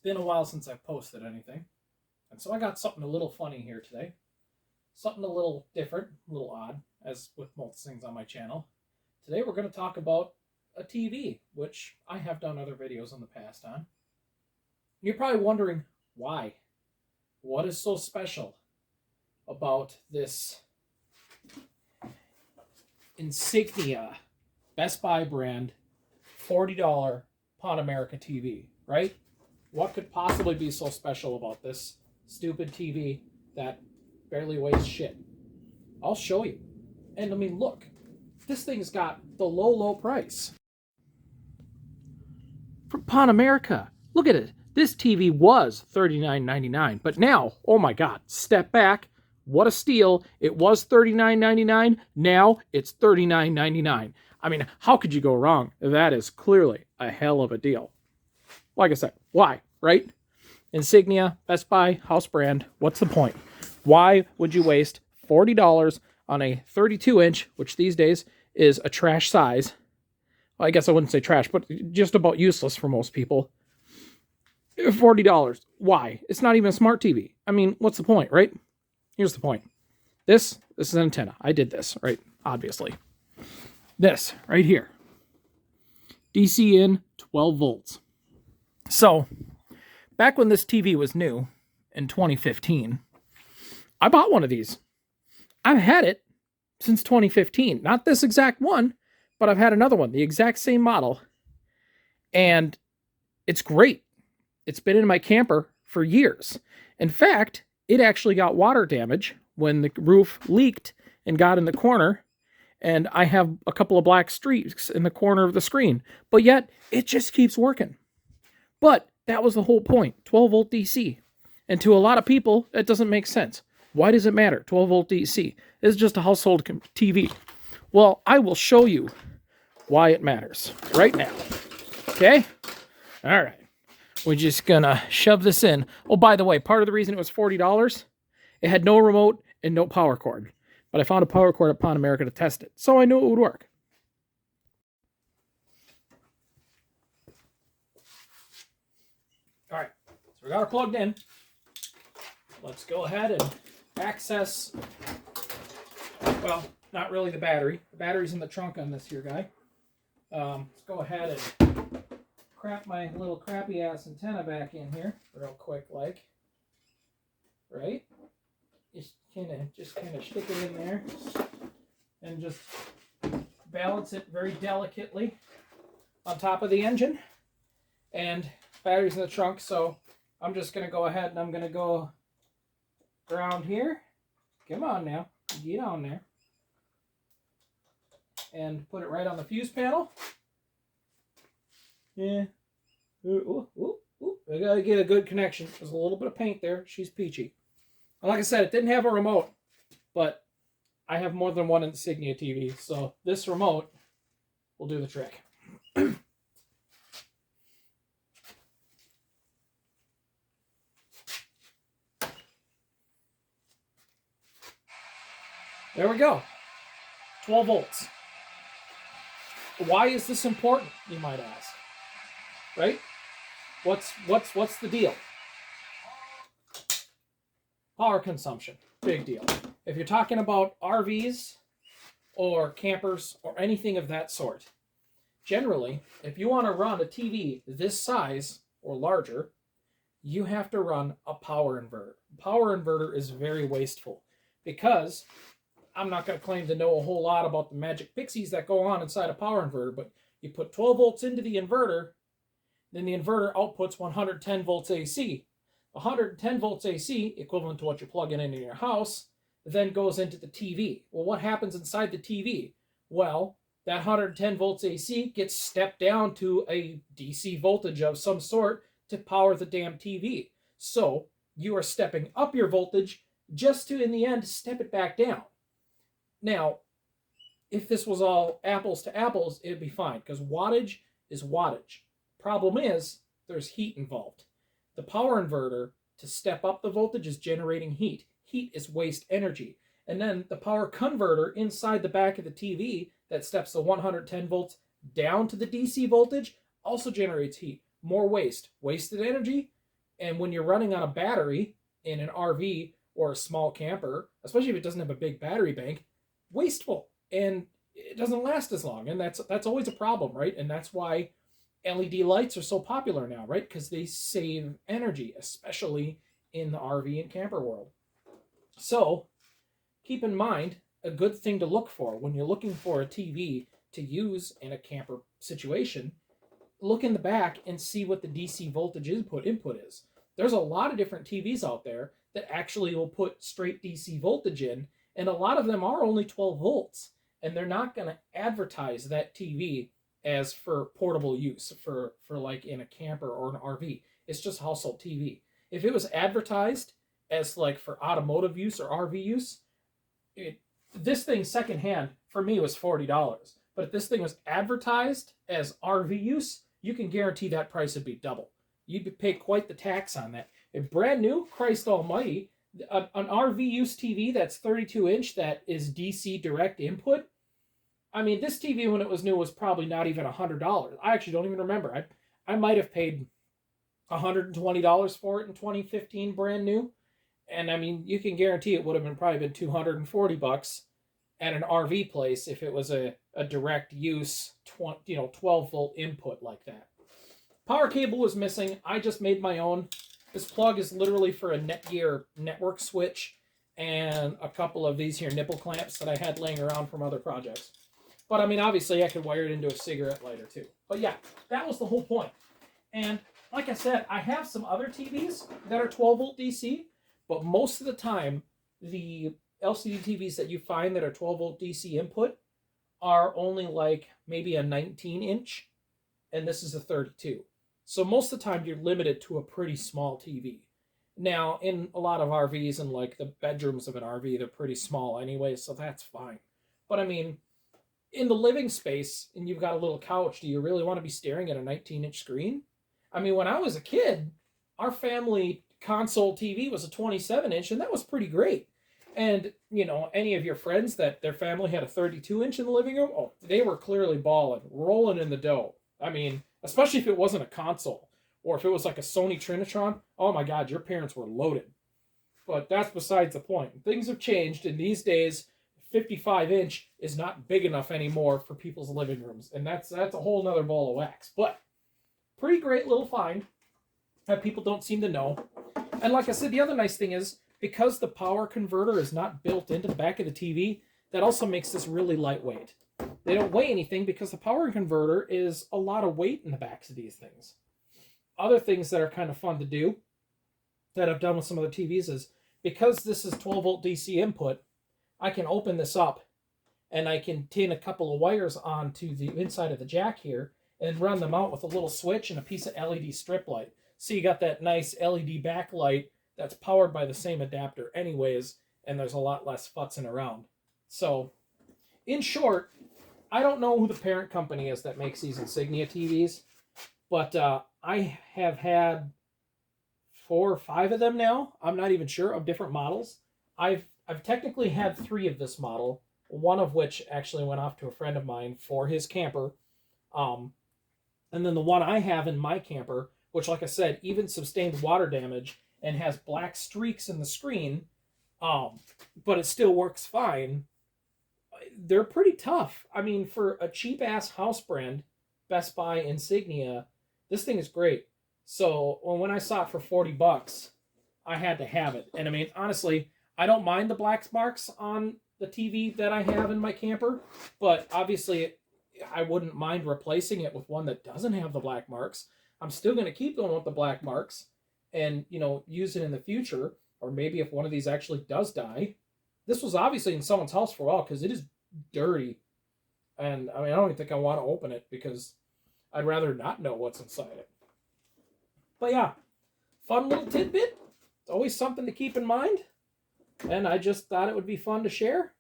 been a while since I've posted anything. And so I got something a little funny here today. Something a little different, a little odd, as with most things on my channel. Today we're going to talk about a TV, which I have done other videos in the past on. You're probably wondering why. What is so special about this Insignia Best Buy brand $40 Pan America TV, right? What could possibly be so special about this stupid TV that barely weighs shit? I'll show you. And I mean, look, this thing's got the low price. For Pan America, look at it. This TV was $39.99, but now, oh my God, step back. What a steal. It was $39.99. Now it's $39.99. I mean, how could you go wrong? That is clearly a hell of a deal. Like I said, why, right? Insignia, Best Buy, house brand. What's the point? Why would you waste $40 on a 32-inch, which these days is a trash size? Well, I guess I wouldn't say trash, but just about useless for most people. $40. Why? It's not even a smart TV. I mean, what's the point, right? Here's the point. This is an antenna. I did this, right? Obviously. This right here. DC in 12 volts. So, back when this TV was new in 2015, I bought one of these. I've had it since 2015. Not this exact one, but I've had another one, the exact same model. And it's great. It's been in my camper for years. In fact, it actually got water damage when the roof leaked and got in the corner. And I have a couple of black streaks in the corner of the screen. But yet, it just keeps working. But that was the whole point, 12 volt DC. And to a lot of people, that doesn't make sense. Why does it matter, 12 volt DC? It's just a household TV. Well, I will show you why it matters right now. Okay? All right. We're just gonna shove this in. Oh, by the way, part of the reason it was $40, it had no remote and no power cord. But I found a power cord at Pan America to test it, so I knew it would work. All right, so we got her plugged in. Let's go ahead and access, well, not really the battery. The battery's in the trunk on this here guy. Let's go ahead and crap my little crappy ass antenna back in here real quick, like, right? Just kind of stick it in there and just balance it very delicately on top of the engine. And battery's in the trunk, so I'm just going to go ahead and I'm going to go around here. Come on now, get on there. And put it right on the fuse panel. Yeah. Ooh. I gotta get a good connection. There's a little bit of paint there. She's peachy. And like I said, it didn't have a remote, but I have more than one Insignia TV, so this remote will do the trick. There we go. 12 volts. Why is this important, you might ask? Right? What's the deal? Power consumption, big deal. If you're talking about RVs or campers or anything of that sort, generally, if you want to run a TV this size or larger, you have to run a power inverter. Power inverter is very wasteful because I'm not going to claim to know a whole lot about the magic pixies that go on inside a power inverter, but you put 12 volts into the inverter, then the inverter outputs 110 volts AC. 110 volts AC, equivalent to what you're plugging in your house, then goes into the TV. Well, what happens inside the TV? Well, that 110 volts AC gets stepped down to a DC voltage of some sort to power the damn TV. So you are stepping up your voltage just to, in the end, step it back down. Now, if this was all apples to apples, it'd be fine, because wattage is wattage. Problem is, there's heat involved. The power inverter, to step up the voltage, is generating heat. Heat is waste energy. And then the power converter inside the back of the TV that steps the 110 volts down to the DC voltage also generates heat. More waste. Wasted energy And when you're running on a battery in an RV or a small camper, especially if it doesn't have a big battery bank, wasteful, and it doesn't last as long. And that's always a problem, right? And that's why LED lights are so popular now, right? Because they save energy, especially in the RV and camper world. So keep in mind a good thing to look for when you're looking for a TV to use in a camper situation. Look in the back and see what the DC voltage input is. There's a lot of different TVs out there that actually will put straight DC voltage in, and a lot of them are only 12 volts, and they're not going to advertise that TV as for portable use for like in a camper or an RV. It's just household TV. If it was advertised as like for automotive use or RV use, this thing secondhand for me was $40. But if this thing was advertised as RV use, you can guarantee that price would be double. You'd pay quite the tax on that. If brand new, Christ almighty, an RV use TV that's 32-inch that is DC direct input, I mean, this TV when it was new was probably not even $100. I actually don't even remember. I might have paid $120 for it in 2015 brand new. And I mean, you can guarantee it would have probably been $240 at an RV place if it was a direct use 12 volt input like that. Power cable was missing. I just made my own. This plug is literally for a Netgear network switch and a couple of these here nipple clamps that I had laying around from other projects. But I mean, obviously I could wire it into a cigarette lighter too. But yeah, that was the whole point. And like I said, I have some other TVs that are 12 volt DC, but most of the time, the LCD TVs that you find that are 12 volt DC input are only like maybe a 19-inch, and this is a 32. So most of the time, you're limited to a pretty small TV. Now, in a lot of RVs and like the bedrooms of an RV, they're pretty small anyway, so that's fine. But I mean, in the living space, and you've got a little couch, do you really want to be staring at a 19-inch screen? I mean, when I was a kid, our family console TV was a 27-inch, and that was pretty great. And, you know, any of your friends that their family had a 32-inch in the living room, oh, they were clearly balling, rolling in the dough. I mean, especially if it wasn't a console, or if it was like a Sony Trinitron, oh my God, your parents were loaded. But that's besides the point. Things have changed, and these days, 55-inch is not big enough anymore for people's living rooms, and that's a whole nother ball of wax. But pretty great little find that people don't seem to know. And like I said, the other nice thing is, because the power converter is not built into the back of the TV, that also makes this really lightweight. They don't weigh anything because the power converter is a lot of weight in the backs of these things. Other things that are kind of fun to do that I've done with some other TVs is, because this is 12 volt DC input, I can open this up and I can tin a couple of wires onto the inside of the jack here and run them out with a little switch and a piece of LED strip light. So you got that nice LED backlight that's powered by the same adapter anyways, and there's a lot less futzing around. So, in short, I don't know who the parent company is that makes these Insignia TVs, but I have had 4 or 5 of them now. I'm not even sure, of different models. I've technically had 3 of this model, one of which actually went off to a friend of mine for his camper. And then the one I have in my camper, which, like I said, even sustained water damage and has black streaks in the screen, but it still works fine. They're pretty tough. I mean, for a cheap-ass house brand, Best Buy Insignia, this thing is great. So when I saw it for $40, I had to have it. And I mean, honestly, I don't mind the black marks on the TV that I have in my camper, but obviously I wouldn't mind replacing it with one that doesn't have the black marks. I'm still going to keep going with the black marks and, you know, use it in the future, or maybe if one of these actually does die. This was obviously in someone's house for a while because it is dirty. And I mean, I don't even think I want to open it because I'd rather not know what's inside it. But yeah, fun little tidbit. It's always something to keep in mind. And I just thought it would be fun to share.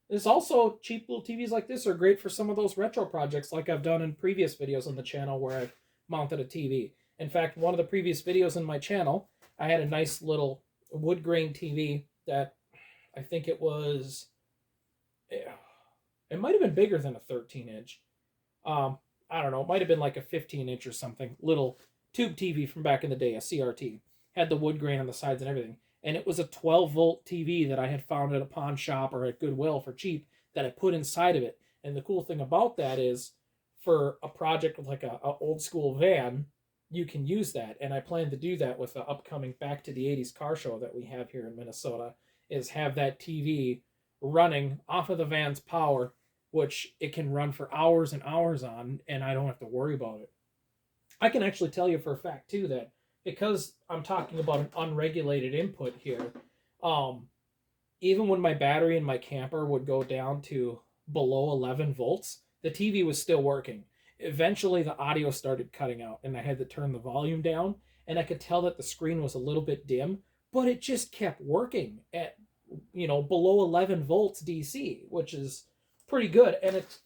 There's also cheap little TVs like this are great for some of those retro projects like I've done in previous videos on the channel where I've mounted a TV. In fact, one of the previous videos in my channel, I had a nice little wood grain TV that I think it was, it might have been bigger than a 13-inch. I don't know, it might have been like a 15-inch or something, little tube TV from back in the day, a CRT. Had the wood grain on the sides and everything. And it was a 12-volt TV that I had found at a pawn shop or at Goodwill for cheap that I put inside of it. And the cool thing about that is for a project with like a old school van, you can use that. And I plan to do that with the upcoming Back to the 80s car show that we have here in Minnesota, is have that TV running off of the van's power, which it can run for hours and hours on, and I don't have to worry about it. I can actually tell you for a fact, too, that because I'm talking about an unregulated input here, even when my battery in my camper would go down to below 11 volts, the TV was still working. Eventually, the audio started cutting out, and I had to turn the volume down, and I could tell that the screen was a little bit dim, but it just kept working at, below 11 volts DC, which is pretty good. And it's,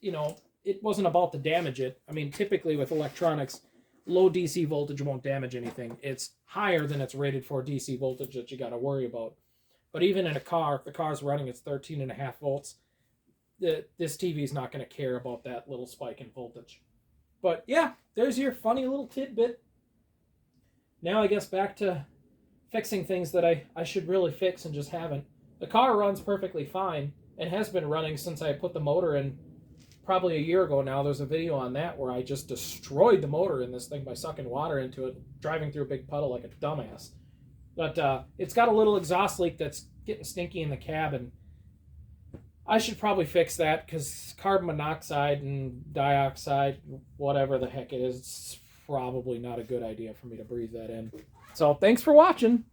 it wasn't about to damage it. I mean, typically with electronics, low DC voltage won't damage anything. It's higher than it's rated for DC voltage that you got to worry about. But even in a car, if the car's running, it's 13.5 volts. This TV is not going to care about that little spike in voltage. But yeah, there's your funny little tidbit. Now I guess back to fixing things that I should really fix and just haven't. The car runs perfectly fine and has been running since I put the motor in probably a year ago now. There's a video on that where I just destroyed the motor in this thing by sucking water into it, driving through a big puddle like a dumbass. But it's got a little exhaust leak that's getting stinky in the cab, and I should probably fix that because carbon monoxide and dioxide, whatever the heck it is, it's probably not a good idea for me to breathe that in. So thanks for watching.